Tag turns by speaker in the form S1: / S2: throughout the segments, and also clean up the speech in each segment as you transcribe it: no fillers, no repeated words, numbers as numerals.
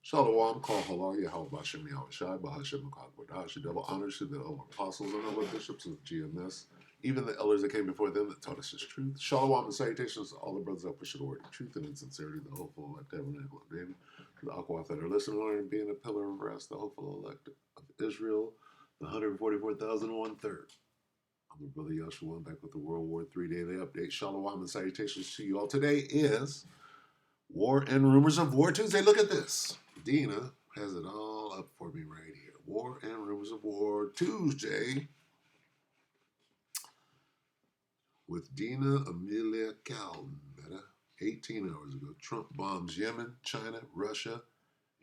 S1: Shalom, call halal, Yahweh Bashem Yahweh Shai, Bahashem Makakwadah, double honors to the apostles and other bishops of GMS, even the elders that came before them that taught us his truth. Shalom and salutations to all the brothers that push the word of truth and in sincerity, the hopeful elect tabernacle of David, to the Aquath that are listening, learning, being a pillar of rest, the hopeful elect of Israel, the 144,001 third. I'm the brother Yeshua, back with the WW3 Daily Update. Shalom and salutations to you all. Today is War and Rumors of War Tuesday. Look at this. Dina has it all up for me right here. War and Rumors of War Tuesday with Dina Amelia Calmetta. 18 hours ago, Trump bombs Yemen, China, Russia,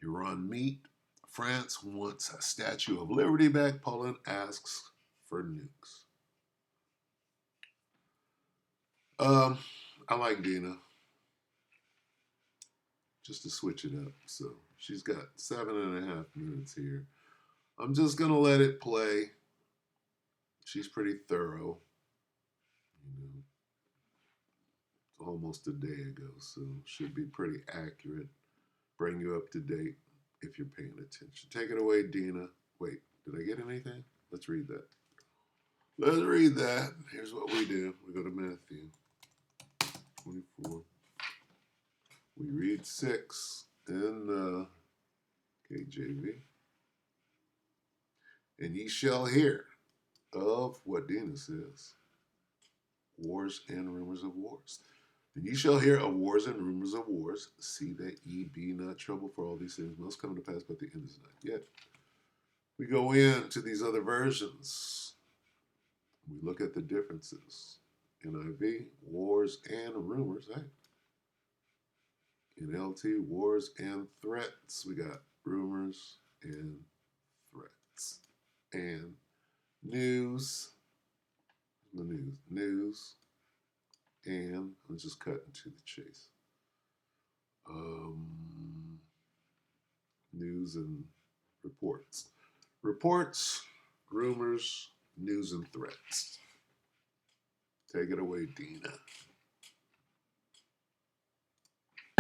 S1: Iran meet. France wants a Statue of Liberty back. Poland asks for nukes. I like Dina. Just to switch it up. So she's got 7.5 minutes here. I'm just going to let it play. She's pretty thorough. It's almost a day ago, so should be pretty accurate. Bring you up to date if you're paying attention. Take it away, Dina. Wait, did I get anything? Let's read that. Let's read that. Here's what we do. We go to Matthew 24. We read 6 in KJV. And ye shall hear of what Dina says. Wars and rumors of wars. And ye shall hear of wars and rumors of wars. See that ye be not troubled, for all these things must come to pass, but the end is not yet. We go into these other versions. We look at the differences. NIV, wars and rumors. Hey. In LT, wars and threats. We got rumors and threats. And news. The news. And let's just cut into the chase. News and reports. Reports, rumors, news, and threats. Take it away, Dina.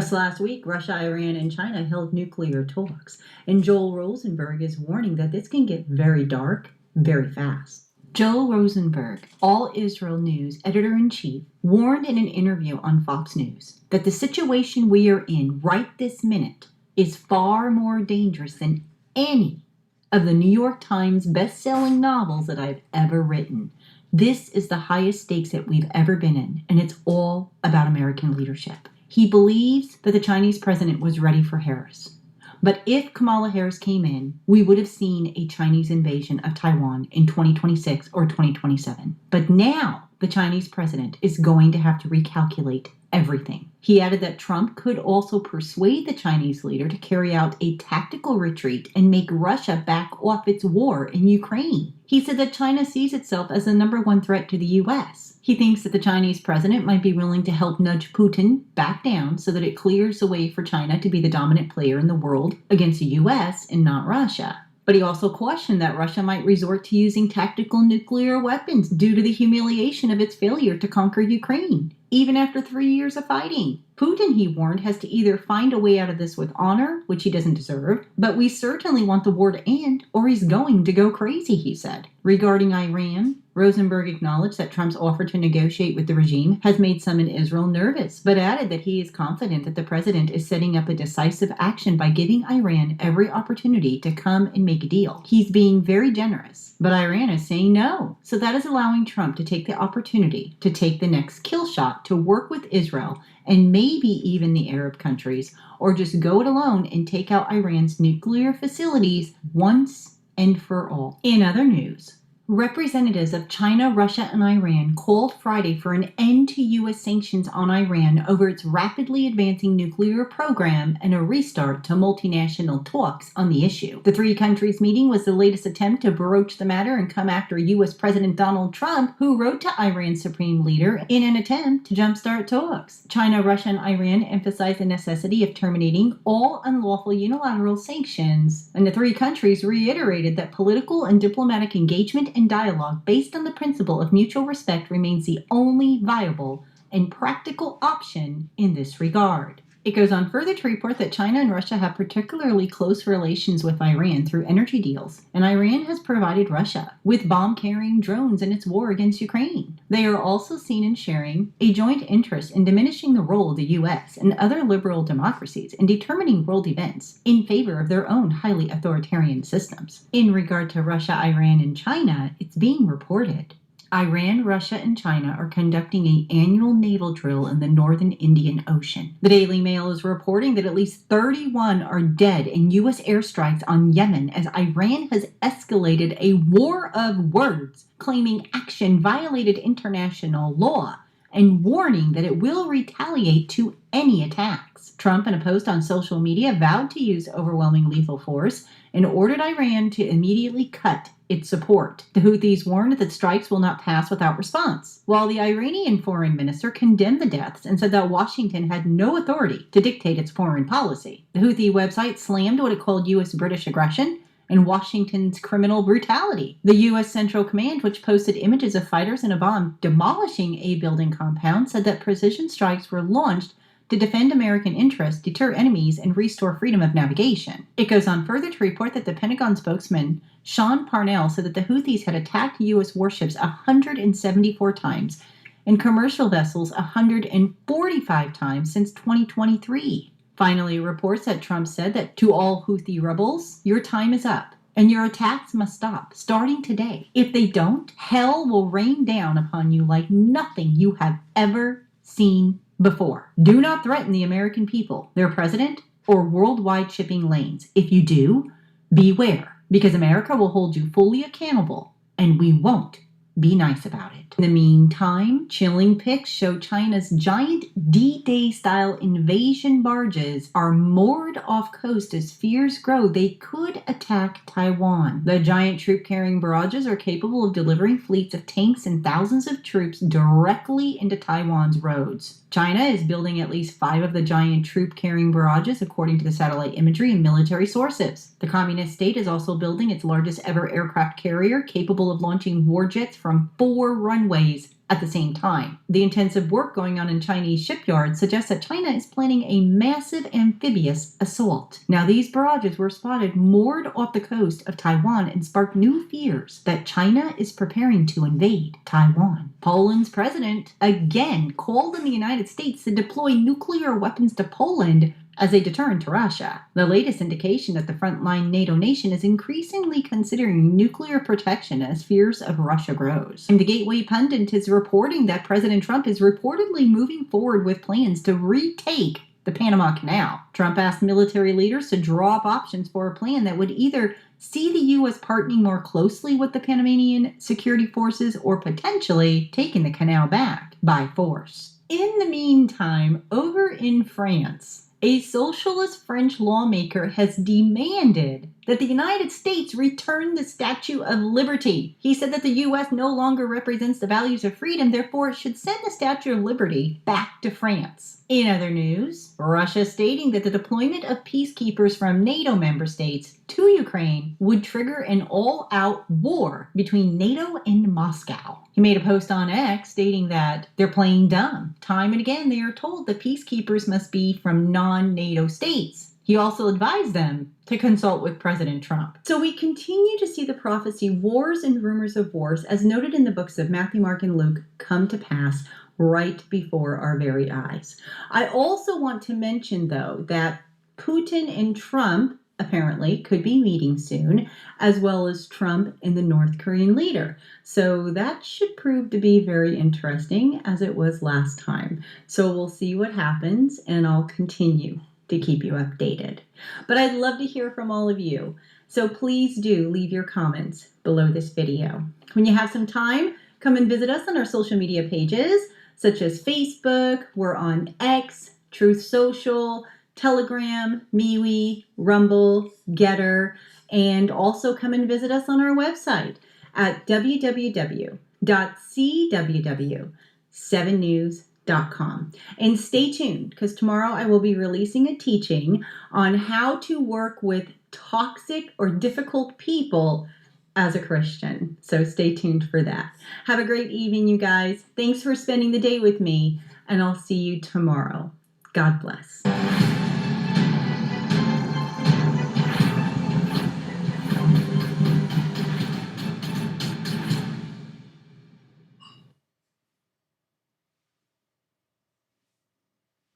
S2: Just last week, Russia, Iran, and China held nuclear talks, and Joel Rosenberg is warning that this can get very dark very fast. Joel Rosenberg, All Israel News editor-in-chief, warned in an interview on Fox News that the situation we are in right this minute is far more dangerous than any of the New York Times best-selling novels that I've ever written. This is the highest stakes that we've ever been in, and it's all about American leadership. He believes that the Chinese president was ready for Harris. But if Kamala Harris came in, we would have seen a Chinese invasion of Taiwan in 2026 or 2027. But now the Chinese president is going to have to recalculate everything. He added that Trump could also persuade the Chinese leader to carry out a tactical retreat and make Russia back off its war in Ukraine. He said that China sees itself as the #1 threat to the U.S. He thinks that the Chinese president might be willing to help nudge Putin back down so that it clears the way for China to be the dominant player in the world against the U.S. and not Russia. But he also cautioned that Russia might resort to using tactical nuclear weapons due to the humiliation of its failure to conquer Ukraine, even after 3 years of fighting. Putin, he warned, has to either find a way out of this with honor, which he doesn't deserve, but we certainly want the war to end, or he's going to go crazy, he said. Regarding Iran, Rosenberg acknowledged that Trump's offer to negotiate with the regime has made some in Israel nervous, but added that he is confident that the president is setting up a decisive action by giving Iran every opportunity to come and make a deal. He's being very generous, but Iran is saying no. So that is allowing Trump to take the opportunity to take the next kill shot to work with Israel and maybe even the Arab countries, or just go it alone and take out Iran's nuclear facilities once and for all. In other news, representatives of China, Russia, and Iran called Friday for an end to U.S. sanctions on Iran over its rapidly advancing nuclear program and a restart to multinational talks on the issue. The three countries' meeting was the latest attempt to broach the matter and come after U.S. President Donald Trump, who wrote to Iran's supreme leader in an attempt to jumpstart talks. China, Russia, and Iran emphasized the necessity of terminating all unlawful unilateral sanctions, and the three countries reiterated that political and diplomatic engagement and dialogue based on the principle of mutual respect remains the only viable and practical option in this regard. It goes on further to report that China and Russia have particularly close relations with Iran through energy deals, and Iran has provided Russia with bomb-carrying drones in its war against Ukraine. They are also seen in sharing a joint interest in diminishing the role of the U.S. and other liberal democracies in determining world events in favor of their own highly authoritarian systems. In regard to Russia, Iran, and China, it's being reported Iran, Russia, and China are conducting an annual naval drill in the northern Indian Ocean. The Daily Mail is reporting that at least 31 are dead in U.S. airstrikes on Yemen as Iran has escalated a war of words, claiming action violated international law and warning that it will retaliate to any attacks. Trump, in a post on social media, vowed to use overwhelming lethal force and ordered Iran to immediately cut its support. The Houthis warned that strikes will not pass without response, while the Iranian foreign minister condemned the deaths and said that Washington had no authority to dictate its foreign policy. The Houthi website slammed what it called U.S.-British aggression and Washington's criminal brutality. The U.S. Central Command, which posted images of fighters and a bomb demolishing a building compound, said that precision strikes were launched to defend American interests, deter enemies, and restore freedom of navigation. It goes on further to report that the Pentagon spokesman Sean Parnell said that the Houthis had attacked U.S. warships 174 times and commercial vessels 145 times since 2023. Finally, reports that Trump said that to all Houthi rebels, your time is up and your attacks must stop, starting today. If they don't, hell will rain down upon you like nothing you have ever seen before. Do not threaten the American people, their president, or worldwide shipping lanes. If you do, beware, because America will hold you fully accountable, and we won't be nice about it. In the meantime, chilling pics show China's giant D-Day style invasion barges are moored off coast as fears grow they could attack Taiwan. The giant troop-carrying barrages are capable of delivering fleets of tanks and thousands of troops directly into Taiwan's roads. China is building at least 5 of the giant troop-carrying barrages, according to the satellite imagery and military sources. The communist state is also building its largest ever aircraft carrier, capable of launching warjets from 4 runways at the same time. The intensive work going on in Chinese shipyards suggests that China is planning a massive amphibious assault. Now, these barrages were spotted moored off the coast of Taiwan and sparked new fears that China is preparing to invade Taiwan. Poland's president again called on the United States to deploy nuclear weapons to Poland as a deterrent to Russia. The latest indication that the frontline NATO nation is increasingly considering nuclear protection as fears of Russia grows. And the Gateway Pundit is reporting that President Trump is reportedly moving forward with plans to retake the Panama Canal. Trump asked military leaders to draw up options for a plan that would either see the U.S. partnering more closely with the Panamanian security forces or potentially taking the canal back by force. In the meantime, over in France, a socialist French lawmaker has demanded that the United States return the Statue of Liberty. He said that the U.S. no longer represents the values of freedom, therefore it should send the Statue of Liberty back to France. In other news, Russia stating that the deployment of peacekeepers from NATO member states to Ukraine would trigger an all-out war between NATO and Moscow. He made a post on X stating that they're playing dumb. Time and again, they are told that peacekeepers must be from non-NATO states. He also advised them to consult with President Trump. So we continue to see the prophecy, wars and rumors of wars, as noted in the books of Matthew, Mark, and Luke, come to pass right before our very eyes. I also want to mention, though, that Putin and Trump apparently could be meeting soon, as well as Trump and the North Korean leader. So that should prove to be very interesting, as it was last time. So we'll see what happens, and I'll continue to keep you updated. But I'd love to hear from all of you. So please do leave your comments below this video. When you have some time, come and visit us on our social media pages, such as Facebook, we're on X, Truth Social, Telegram, MeWe, Rumble, Getter, and also come and visit us on our website at www.cww7news.com. And stay tuned, because tomorrow I will be releasing a teaching on how to work with toxic or difficult people as a Christian. So stay tuned for that. Have a great evening, you guys. Thanks for spending the day with me, and I'll see you tomorrow. God bless.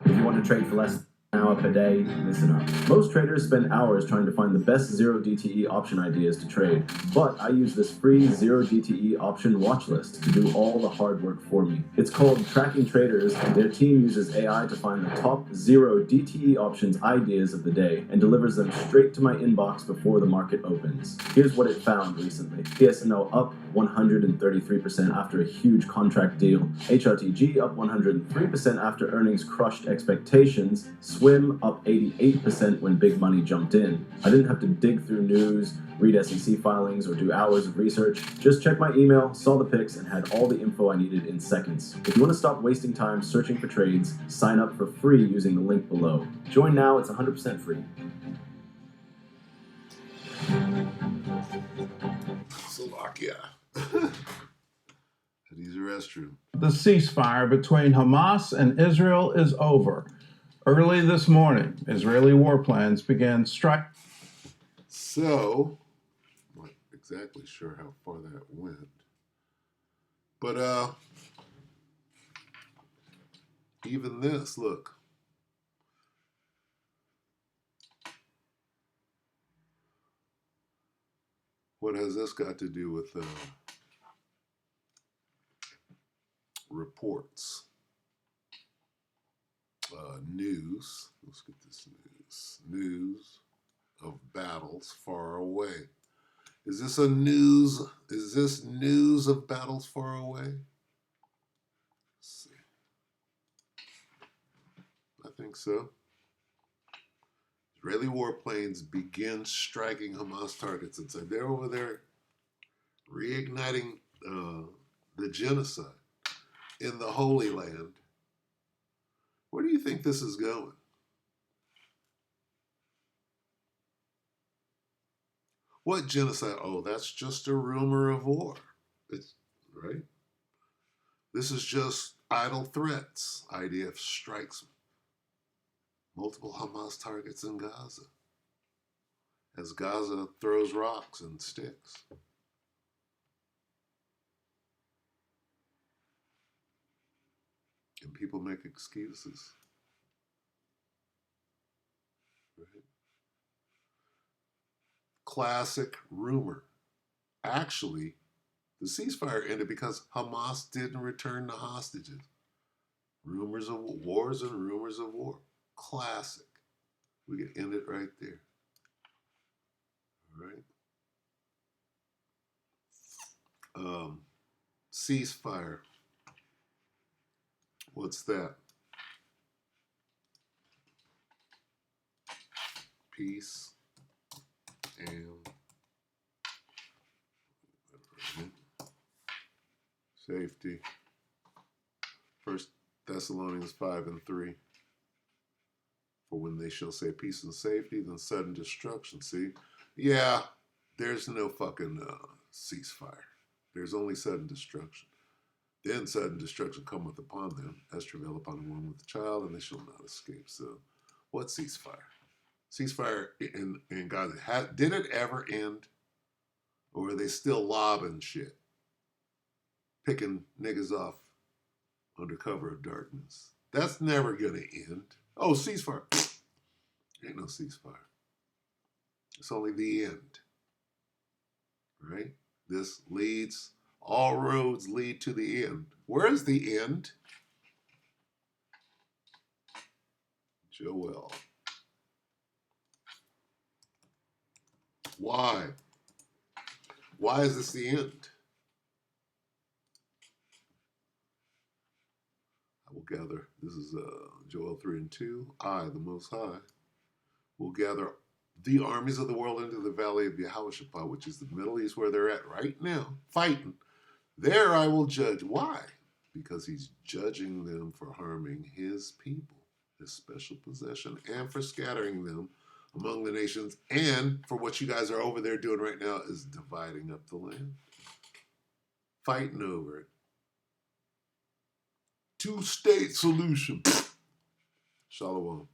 S3: If you want to trade for less than an hour per day, listen up. Most traders spend hours trying to find the best zero DTE option ideas to trade, but I use this free zero DTE option watch list to do all the hard work for me. It's called Tracking Traders, and their team uses AI to find the top zero DTE options ideas of the day and delivers them straight to my inbox before the market opens. Here's what it found recently. PSNL up 133% after a huge contract deal. HRTG up 103% after earnings crushed expectations. Swim up 88% when big money jumped in. I didn't have to dig through news, read SEC filings, or do hours of research. Just checked my email, saw the picks, and had all the info I needed in seconds. If you want to stop wasting time searching for trades, sign up for free using the link below. Join now, it's 100% free.
S1: Slovakia. Use the restroom.
S4: The ceasefire between Hamas and Israel is over. Early this morning, Israeli warplanes began striking.
S1: So, I'm not exactly sure how far that went. But, even this, look. What has this got to do with reports? News. Let's get this news. News of battles far away. Is this news of battles far away? Let's see. I think so. Israeli warplanes begin striking Hamas targets inside. They're over there reigniting the genocide in the Holy Land. Where do you think this is going? What genocide? Oh, that's just a rumor of war. It's right. This is just idle threats. IDF strikes multiple Hamas targets in Gaza as Gaza throws rocks and sticks. And people make excuses. Right? Classic rumor. Actually, the ceasefire ended because Hamas didn't return the hostages. Rumors of wars and rumors of war. Classic. We can end it right there. All right. Ceasefire. What's that? Peace and safety. 1 Thessalonians 5:3. For when they shall say peace and safety, then sudden destruction. See? Yeah, there's no fucking ceasefire. There's only sudden destruction. Then sudden destruction cometh upon them, as travail upon a woman with a child, and they shall not escape. So, what ceasefire? Ceasefire in Gaza. Did it ever end? Or are they still lobbing shit? Picking niggas off under cover of darkness. That's never going to end. Oh, ceasefire. Ain't no ceasefire. It's only the end. Right? This leads, all roads lead to the end. Where is the end? Joel. Why? Why is this the end? I will gather, this is Joel 3:2. I, the Most High, will gather the armies of the world into the valley of Yehoshaphat, which is the Middle East where they're at right now, fighting. There I will judge. Why? Because he's judging them for harming his people, his special possession, and for scattering them among the nations, and for what you guys are over there doing right now is dividing up the land. Fighting over it. Two-state solution. Shalom.